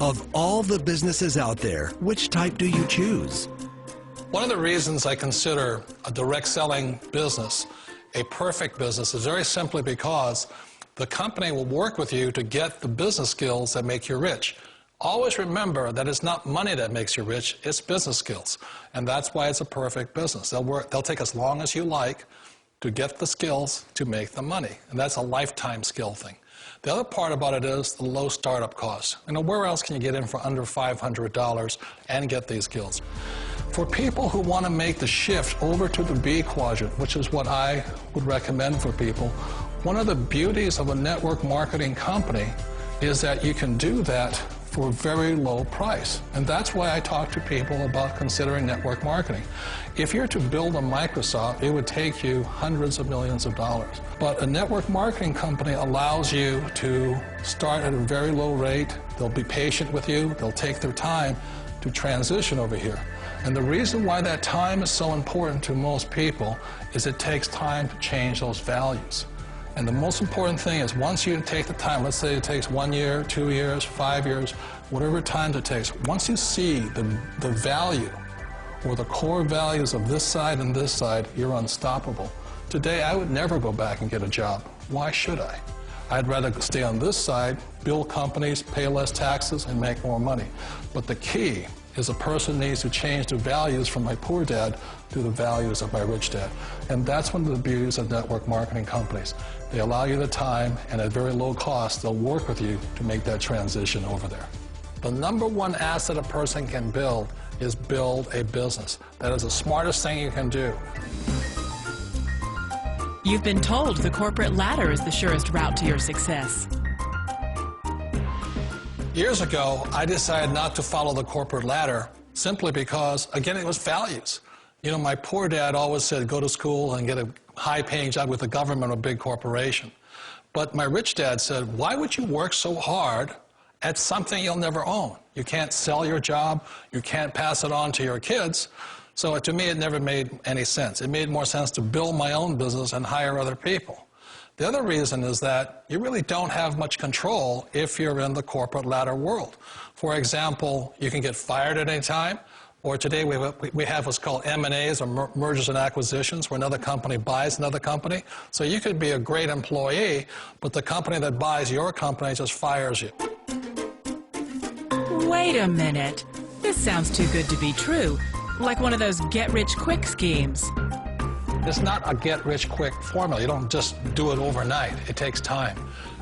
Of all the businesses out there, which type do you choose? One of the reasons I consider a direct selling business a perfect business is very simply because the company will work with you to get the business skills that make you rich. Always remember that it's not money that makes you rich, it's business skills. And that's why it's a perfect business. They'll take as long as you like to get the skills to make the money. And that's a lifetime skill thing. The other part about it is the low startup cost. You know, where else can you get in for under $500 and get these skills? For people who want to make the shift over to the B quadrant, which is what I would recommend for people, one of the beauties of a network marketing company is that you can do that for a very low price. And that's why I talk to people about considering network marketing. If you're to build a Microsoft, it would take you hundreds of millions of dollars. But a network marketing company allows you to start at a very low rate. They'll be patient with you. They'll take their time to transition over here. And the reason why that time is so important to most people is it takes time to change those values. And the most important thing is once you take the time, let's say it takes 1 year, 2 years, 5 years, whatever time it takes, once you see the value or the core values of this side and this side, you're unstoppable. Today, I would never go back and get a job. Why should I? I'd rather stay on this side, build companies, pay less taxes, and make more money. But the key is a person needs to change the values from my poor dad to the values of my rich dad. And that's one of the beauties of network marketing companies. They allow you the time, and at very low cost, they'll work with you to make that transition over there. The number one asset a person can build is build a business. That is the smartest thing you can do. You've been told the corporate ladder is the surest route to your success. Years ago, I decided not to follow the corporate ladder simply because, again, it was values. You know, my poor dad always said, go to school and get a high-paying job with the government or a big corporation. But my rich dad said, why would you work so hard at something you'll never own? You can't sell your job. You can't pass it on to your kids. So to me, it never made any sense. It made more sense to build my own business and hire other people. The other reason is that you really don't have much control if you're in the corporate ladder world. For example, you can get fired at any time, or today we have what's called M&As, or mergers and acquisitions, where another company buys another company. So you could be a great employee, but the company that buys your company just fires you. Wait a minute. This sounds too good to be true, like one of those get-rich-quick schemes. It's not a get-rich-quick formula. You don't just do it overnight. It takes time.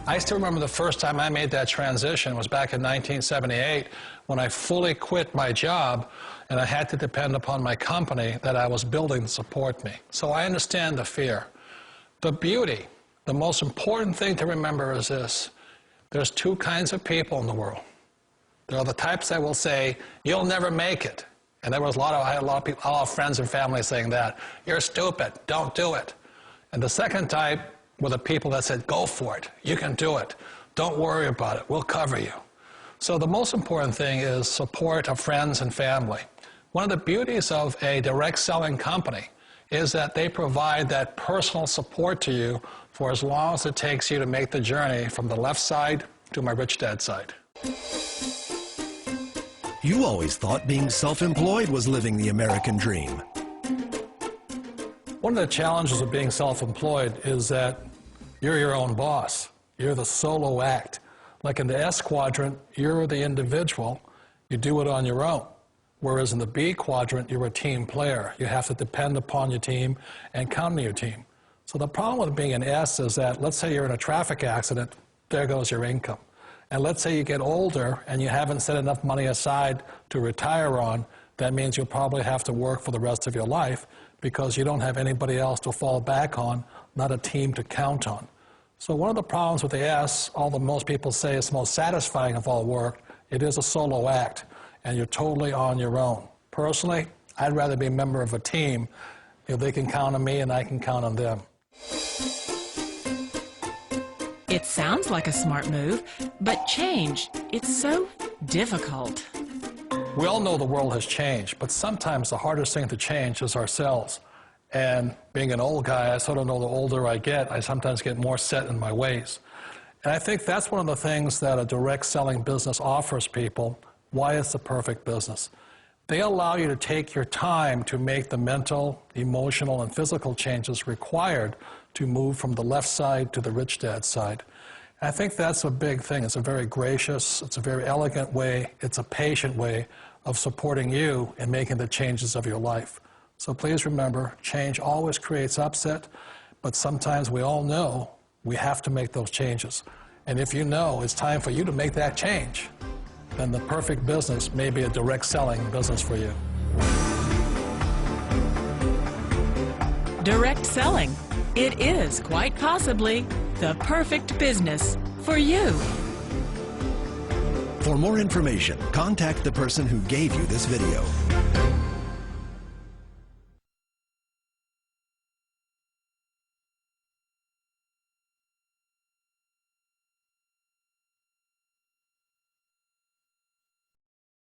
I still remember the first time I made that transition was back in 1978 when I fully quit my job and I had to depend upon my company that I was building to support me. So I understand the fear. The beauty, the most important thing to remember is this. There's two kinds of people in the world. There are the types that will say, you'll never make it. And there was I had a lot of people, a lot of friends and family saying that. You're stupid, don't do it. And the second type were the people that said, go for it, you can do it. Don't worry about it, we'll cover you. So the most important thing is support of friends and family. One of the beauties of a direct selling company is that they provide that personal support to you for as long as it takes you to make the journey from the left side to my rich dad side. You always thought being self-employed was living the American dream. One of the challenges of being self-employed is that you're your own boss. You're the solo act. Like in the S quadrant, you're the individual. You do it on your own. Whereas in the B quadrant, you're a team player. You have to depend upon your team and count on your team. So the problem with being an S is that, let's say you're in a traffic accident, there goes your income. And let's say you get older and you haven't set enough money aside to retire on, that means you'll probably have to work for the rest of your life because you don't have anybody else to fall back on, not a team to count on. So one of the problems with the S, although most people say it's the most satisfying of all work, it is a solo act, and you're totally on your own. Personally, I'd rather be a member of a team if they can count on me and I can count on them. It sounds like a smart move, but change, it's so difficult. We all know the world has changed, but sometimes the hardest thing to change is ourselves. And being an old guy, I sort of know the older I get, I sometimes get more set in my ways. And I think that's one of the things that a direct selling business offers people, why it's the perfect business. They allow you to take your time to make the mental, emotional, and physical changes required to move from the left side to the rich dad side. And I think that's a big thing. It's a very gracious, it's a very elegant way, it's a patient way of supporting you in making the changes of your life. So please remember, change always creates upset, but sometimes we all know we have to make those changes. And if you know it's time for you to make that change, then the perfect business may be a direct selling business for you. Direct selling. It is quite possibly the perfect business for you. For more information, contact the person who gave you this video.